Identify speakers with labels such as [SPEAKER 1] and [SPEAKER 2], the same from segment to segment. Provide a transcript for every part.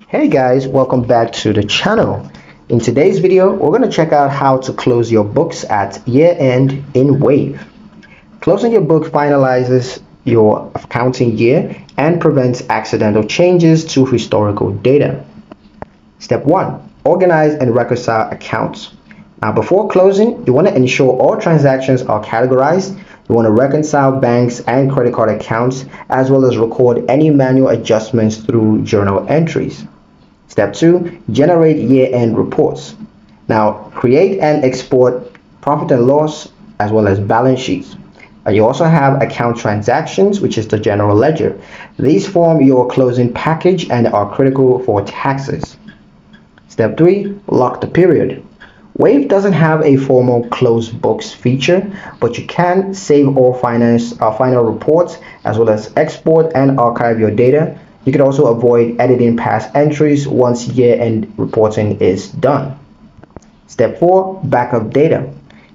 [SPEAKER 1] Hey guys, welcome back to the channel. In today's video, we're going to check out how to close your books at year end in Wave. Closing your book finalizes your accounting year and prevents accidental changes to historical data. Step 1. Organize and reconcile accounts. Now before closing, you want to ensure all transactions are categorized. You want to reconcile banks and credit card accounts as well as record any manual adjustments through journal entries. Step 2. Generate year-end reports. Now create and export profit and loss as well as balance sheets. You also have account transactions, which is the general ledger. These form your closing package and are critical for taxes. Step 3. Lock the period. Wave doesn't have a formal close books feature, but you can save all final reports as well as export and archive your data. You can also avoid editing past entries once year-end reporting is done. Step 4. Backup data.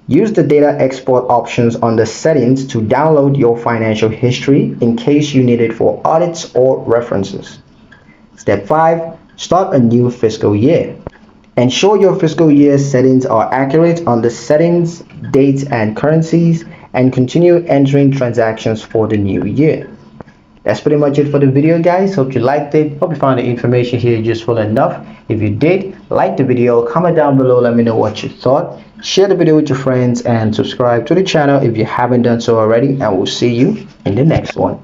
[SPEAKER 1] Use the data export options on the settings to download your financial history in case you need it for audits or references. Step 5. Start a new fiscal year. Ensure your fiscal year settings are accurate on the settings, dates, and currencies, and continue entering transactions for the new year. That's pretty much it for the video, guys. Hope you liked it. Hope you found the information here useful enough. If you did, like the video, comment down below, let me know what you thought. Share the video with your friends and subscribe to the channel if you haven't done so already, and we'll see you in the next one.